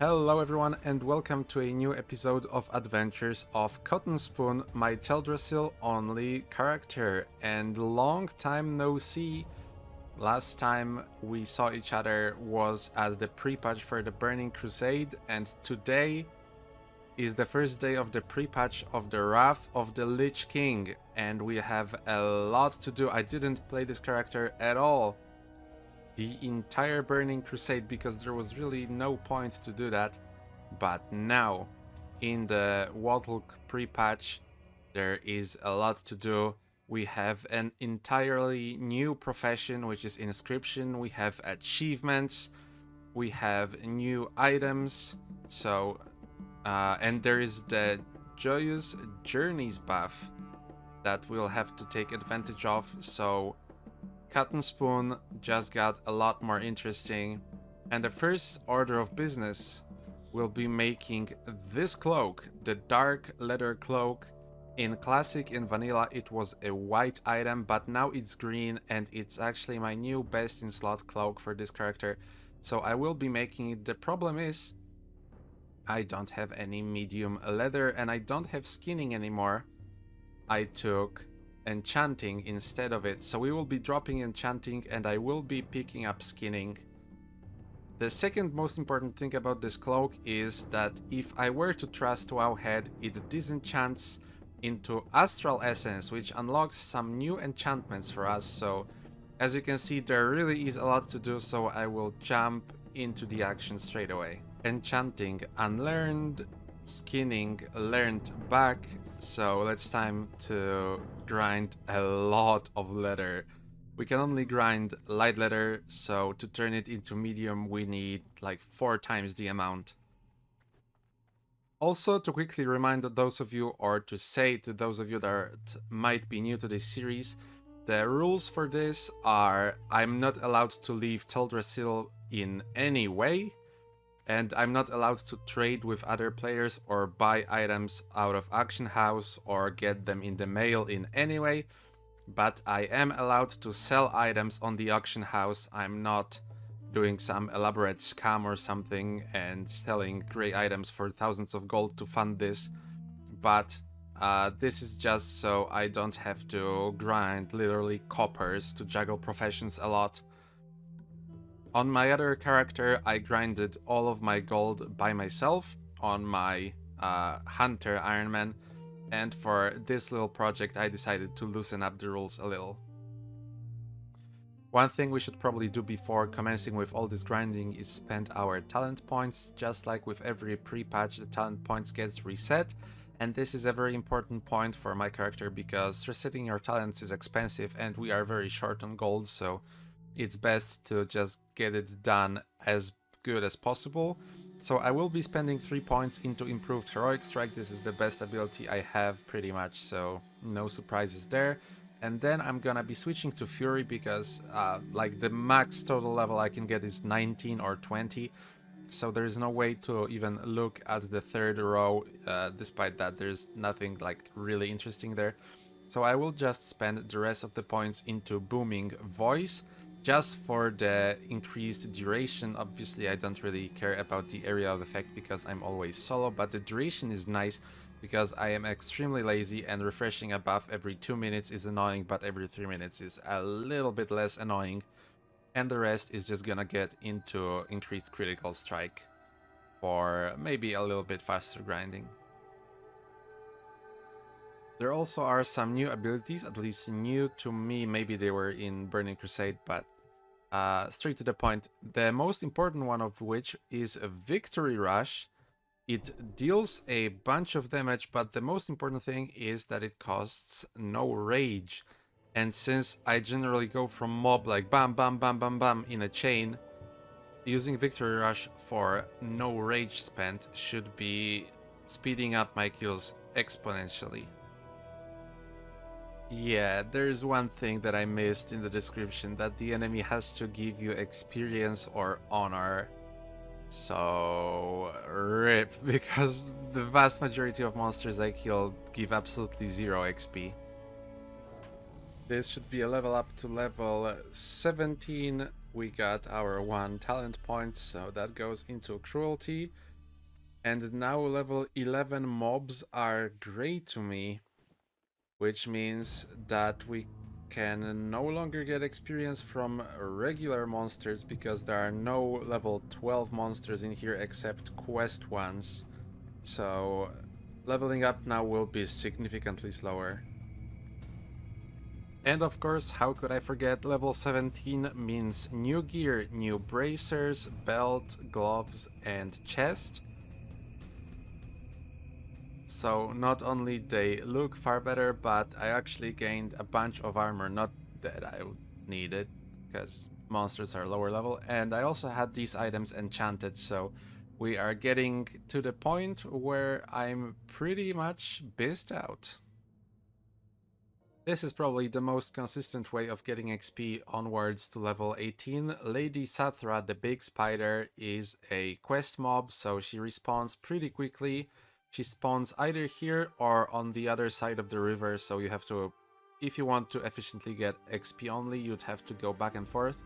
Hello everyone and welcome to a new episode of Adventures of Cottonspoon, my Teldrassil only character. And long time no see. Last time we saw each other was at the pre-patch for the Burning Crusade, and today is the first day of the pre-patch of the Wrath of the Lich King, and we have a lot to do. I didn't play this character at all the entire Burning Crusade because there was really no point to do that. But now, in the Warcraft pre-patch, there is a lot to do. We have an entirely new profession, which is inscription. We have achievements. We have new items. So, and there is the Joyous Journeys buff that we'll have to take advantage of. So, Cottonspoon just got a lot more interesting, and the first order of business will be making this cloak, the dark leather cloak. In classic, in vanilla, it was a white item, but now it's green, and it's actually my new best in slot cloak for this character, so I will be making it. The problem is I don't have any medium leather and I don't have skinning anymore. I took enchanting instead of it, so we will be dropping enchanting and I will be picking up skinning. The second most important thing about this cloak is that if I were to trust Wowhead, it disenchants into Astral Essence, which unlocks some new enchantments for us. So as you can see, there really is a lot to do, so I will jump into the action straight away. Enchanting unlearned, skinning learned back, so it's time to grind a lot of leather. We can only grind light leather, so to turn it into medium we need like 4 times the amount. Also, to quickly remind those of you, or to say to those of you that might be new to this series, the rules for this are I'm not allowed to leave Teldrassil in any way, and I'm not allowed to trade with other players or buy items out of Auction House or get them in the mail in any way, but I am allowed to sell items on the Auction House. I'm not doing some elaborate scam or something and selling grey items for thousands of gold to fund this, but this is just so I don't have to grind literally coppers to juggle professions a lot. On my other character, I grinded all of my gold by myself on my Hunter Ironman, and for this little project I decided to loosen up the rules a little. One thing we should probably do before commencing with all this grinding is spend our talent points. Just like with every pre-patch, the talent points gets reset, and this is a very important point for my character because resetting your talents is expensive and we are very short on gold, so it's best to just get it done as good as possible. So I will be spending 3 points into Improved Heroic Strike. This is the best ability I have pretty much, so no surprises there. And then I'm gonna be switching to Fury because like the max total level I can get is 19 or 20. So there's no way to even look at the third row. Despite that, there's nothing like really interesting there. So I will just spend the rest of the points into Booming Voice, just for the increased duration. Obviously I don't really care about the area of effect because I'm always solo, but the duration is nice because I am extremely lazy and refreshing a buff every 2 minutes is annoying, but every 3 minutes is a little bit less annoying. And the rest is just gonna get into increased critical strike for maybe a little bit faster grinding. There also are some new abilities, at least new to me. Maybe they were in Burning Crusade, but straight to the point. The most important one of which is a Victory Rush. It deals a bunch of damage, but the most important thing is that it costs no rage. And since I generally go from mob like bam, bam, bam, bam, bam in a chain, using Victory Rush for no rage spent should be speeding up my kills exponentially. Yeah, there's one thing that I missed in the description, that the enemy has to give you experience or honor. So rip, because the vast majority of monsters I killed give absolutely 0 XP. This should be a level up to level 17. We got our 1 talent point, so that goes into cruelty. And now level 11 mobs are great to me, which means that we can no longer get experience from regular monsters because there are no level 12 monsters in here except quest ones. So leveling up now will be significantly slower. And of course, how could I forget, level 17 means new gear, new bracers, belt, gloves, and chest. So not only they look far better, but I actually gained a bunch of armor, not that I needed, because monsters are lower level, and I also had these items enchanted, so we are getting to the point where I'm pretty much bized out. This is probably the most consistent way of getting XP onwards to level 18. Lady Sathra, the big spider, is a quest mob, so she respawns pretty quickly. She spawns either here or on the other side of the river, so you have to, if you want to efficiently get XP only, you'd have to go back and forth.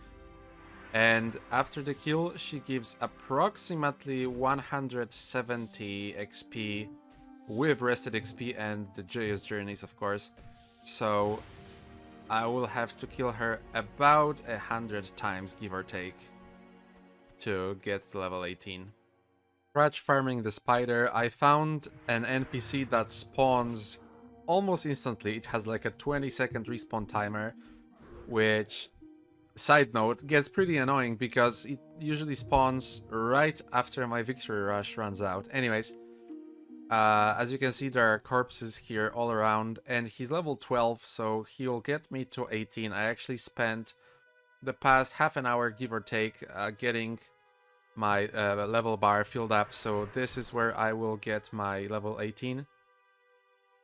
And after the kill, she gives approximately 170 XP with rested XP and the Joyous journeys, of course. So I will have to kill her about 100 times, give or take, to get to level 18. Scratch farming the spider, I found an NPC that spawns almost instantly. It has like a 20-second respawn timer, which, side note, gets pretty annoying because it usually spawns right after my victory rush runs out. Anyways, as you can see, there are corpses here all around, and he's level 12, so he'll get me to 18. I actually spent the past half an hour, give or take, getting my level bar filled up, so this is where I will get my level 18.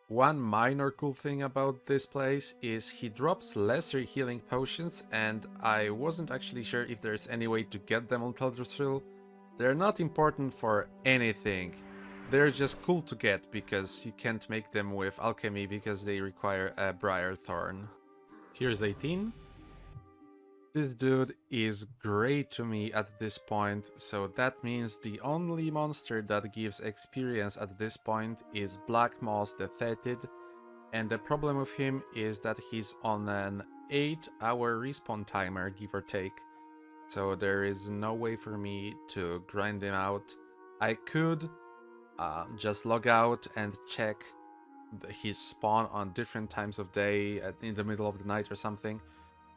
One minor cool thing about this place is he drops lesser healing potions, and I wasn't actually sure if there's any way to get them on Teldrassil. They're not important for anything. They're just cool to get because you can't make them with alchemy because they require a briar thorn. Here's 18. This dude is great to me at this point, so that means the only monster that gives experience at this point is Black Moss the Fetid, and the problem with him is that he's on an 8-hour respawn timer, give or take, so there is no way for me to grind him out. I could just log out and check his spawn on different times of day, in the middle of the night or something,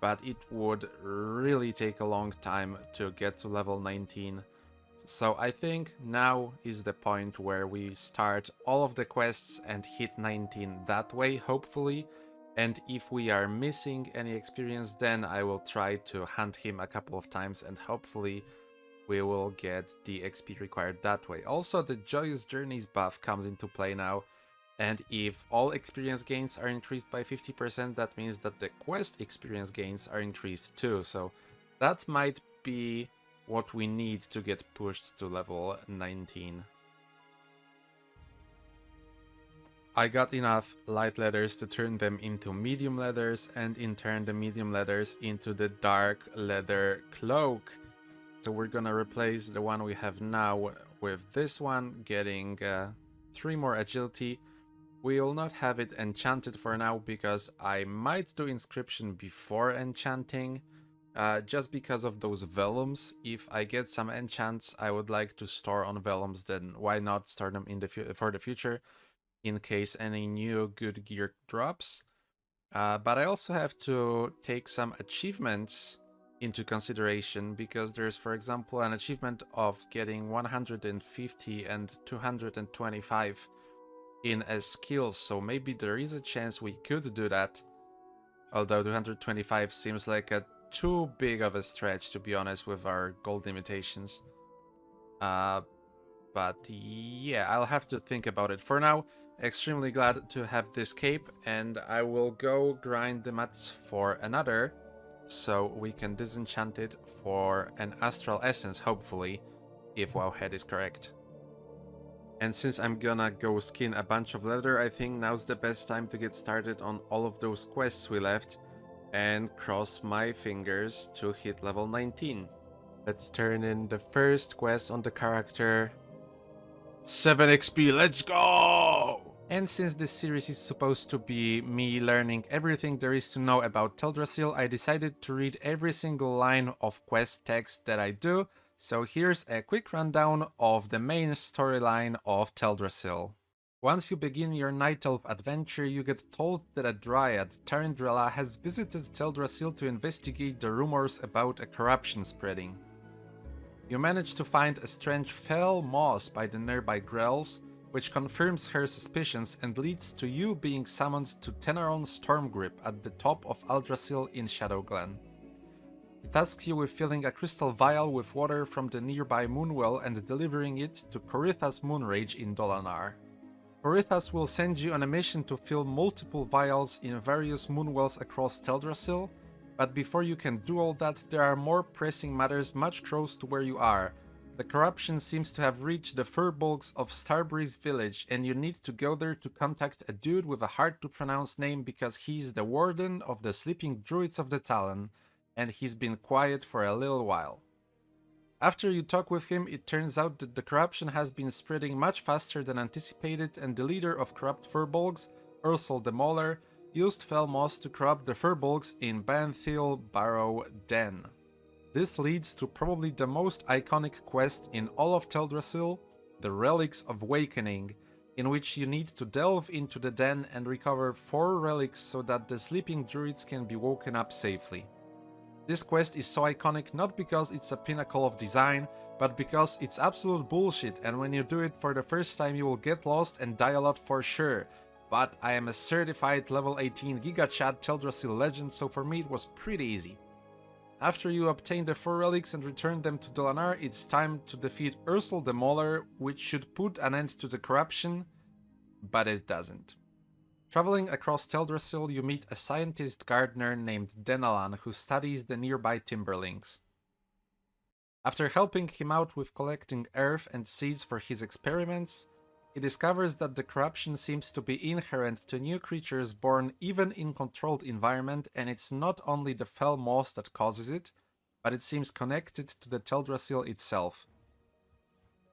but it would really take a long time to get to level 19. So I think now is the point where we start all of the quests and hit 19 that way, hopefully. And if we are missing any experience, then I will try to hunt him a couple of times and hopefully we will get the XP required that way. Also, the Joyous Journeys buff comes into play now, and if all experience gains are increased by 50%, that means that the quest experience gains are increased too, so that might be what we need to get pushed to level 19. I got enough light leathers to turn them into medium leathers, and in turn the medium leathers into the dark leather cloak. So we're gonna replace the one we have now with this one, getting 3 more agility. We'll not have it enchanted for now because I might do inscription before enchanting, just because of those vellums. If I get some enchants I would like to store on vellums, then why not store them in for the future in case any new good gear drops. But I also have to take some achievements into consideration because there's, for example, an achievement of getting 150 and 225 in a skill, so maybe there is a chance we could do that, although 225 seems like a too big of a stretch, to be honest, with our gold limitations. But yeah, I'll have to think about it. For now, extremely glad to have this cape, and I will go grind the mats for another, so we can disenchant it for an astral essence, hopefully, if Wowhead is correct. And since I'm gonna go skin a bunch of leather, I think now's the best time to get started on all of those quests we left and cross my fingers to hit level 19. Let's turn in the first quest on the character. 7 XP, let's go! And since this series is supposed to be me learning everything there is to know about Teldrassil, I decided to read every single line of quest text that I do, so here's a quick rundown of the main storyline of Teldrassil. Once you begin your Night Elf adventure, you get told that a dryad, Tarindrella, has visited Teldrassil to investigate the rumors about a corruption spreading. You manage to find a strange fell moss by the nearby Grells, which confirms her suspicions and leads to you being summoned to Teneron Stormgrip at the top of Aldrassil in Shadowglen. It tasks you with filling a crystal vial with water from the nearby Moonwell and delivering it to Coritha's Moonrage in Dolanar. Corithas will send you on a mission to fill multiple vials in various Moonwells across Teldrassil, but before you can do all that, there are more pressing matters much close to where you are. The corruption seems to have reached the furbolgs of Starbreeze village, and you need to go there to contact a dude with a hard to pronounce name because he's the warden of the sleeping druids of the Talon, and he's been quiet for a little while. After you talk with him, it turns out that the corruption has been spreading much faster than anticipated, and the leader of corrupt furbolgs, Ursel the Mauler, used fell moss to corrupt the furbolgs in Banthil Barrow Den. This leads to probably the most iconic quest in all of Teldrassil, the Relics of Awakening, in which you need to delve into the den and recover 4 relics so that the sleeping druids can be woken up safely. This quest is so iconic not because it's a pinnacle of design, but because it's absolute bullshit, and when you do it for the first time you will get lost and die a lot for sure. But I am a certified level 18 GigaChad Teldrassil legend, so for me it was pretty easy. After you obtain the 4 relics and return them to Dolanar, it's time to defeat Ursel the Mauler, which should put an end to the corruption, but it doesn't. Traveling across Teldrassil, you meet a scientist gardener named Denalan who studies the nearby timberlings. After helping him out with collecting earth and seeds for his experiments, he discovers that the corruption seems to be inherent to new creatures born even in controlled environment, and it's not only the fell moss that causes it, but it seems connected to the Teldrassil itself.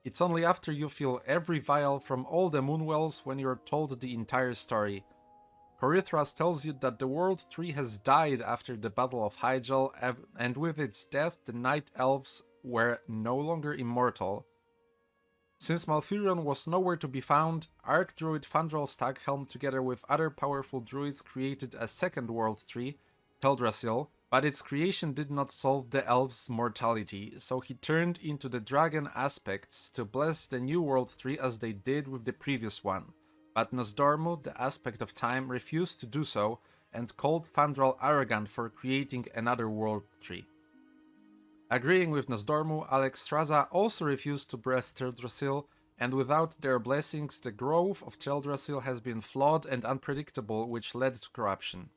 It's only after you fill every vial from all the Moonwells when you're told the entire story. Corithras tells you that the World Tree has died after the Battle of Hyjal, and with its death the Night Elves were no longer immortal. Since Malfurion was nowhere to be found, Archdruid Fandral Staghelm together with other powerful druids created a second World Tree, Teldrassil, but its creation did not solve the elves' mortality, so he turned into the dragon aspects to bless the new World Tree as they did with the previous one. But Nosdormu, the aspect of time, refused to do so and called Fandral arrogant for creating another World Tree. Agreeing with Nosdormu, Alexstrasza also refused to bless Teldrassil, and without their blessings the growth of Teldrassil has been flawed and unpredictable, which led to corruption.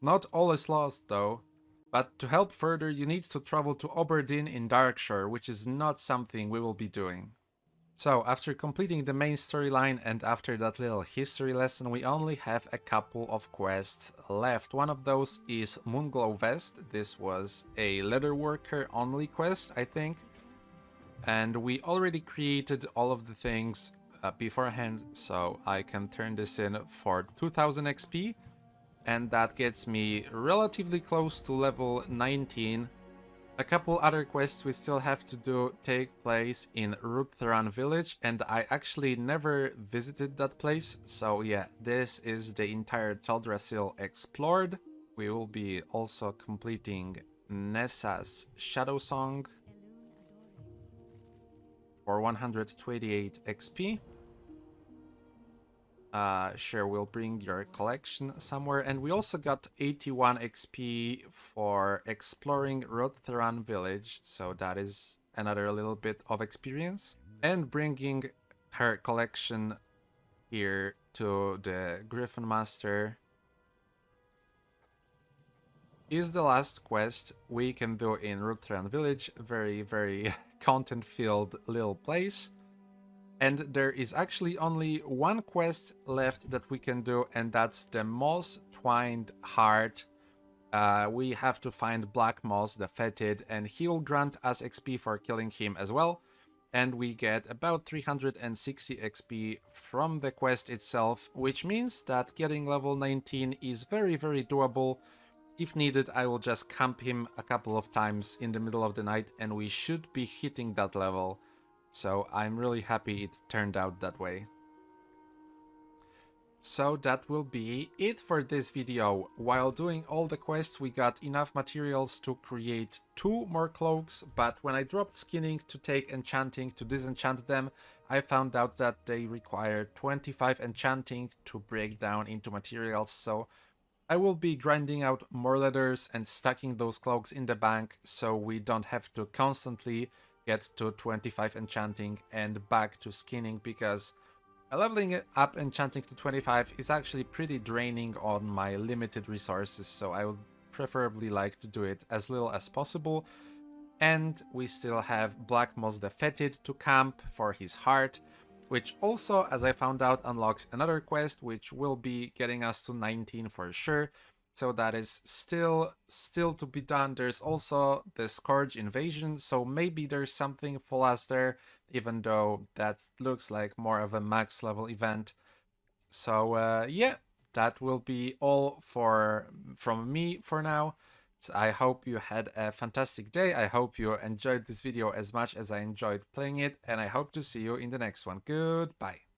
Not all is lost though, but to help further you need to travel to Oberdin in Darkshire, which is not something we will be doing. So, after completing the main storyline and after that little history lesson, we only have a couple of quests left. One of those is Moonglow Vest. This was a leatherworker only quest, I think. And we already created all of the things beforehand, so I can turn this in for 2000 XP. And that gets me relatively close to level 19. A couple other quests we still have to do take place in Ruptheran village, and I actually never visited that place, so yeah, this is the entire Teldrassil explored. We will be also completing Nessa's Shadow Song for 128 XP. Sure, we'll bring your collection somewhere. And we also got 81 XP for exploring Ruptheran village, so that is another little bit of experience. And bringing her collection here to the Griffin Master is the last quest we can do in Ruptheran village. Very, very content-filled little place. And there is actually only one quest left that we can do, and that's the Moss Twined Heart. We have to find Black Moss, the Fetid, and he will grant us XP for killing him as well. and we get about 360 XP from the quest itself, which means that getting level 19 is very, very doable. If needed, I will just camp him a couple of times in the middle of the night and we should be hitting that level. So I'm really happy it turned out that way. So that will be it for this video. While doing all the quests, we got enough materials to create 2 more cloaks, but when I dropped skinning to take enchanting to disenchant them, I found out that they require 25 enchanting to break down into materials, so I will be grinding out more leathers and stacking those cloaks in the bank so we don't have to constantly get to 25 enchanting and back to skinning, because leveling up enchanting to 25 is actually pretty draining on my limited resources, so I would preferably like to do it as little as possible. And we still have Black Moss the Fetid to camp for his heart, which also, as I found out, unlocks another quest, which will be getting us to 19 for sure. So that is still to be done. There's also the Scourge Invasion, so maybe there's something for us there, even though that looks like more of a max level event. So yeah, that will be all from me for now. So I hope you had a fantastic day. I hope you enjoyed this video as much as I enjoyed playing it, and I hope to see you in the next one. Goodbye.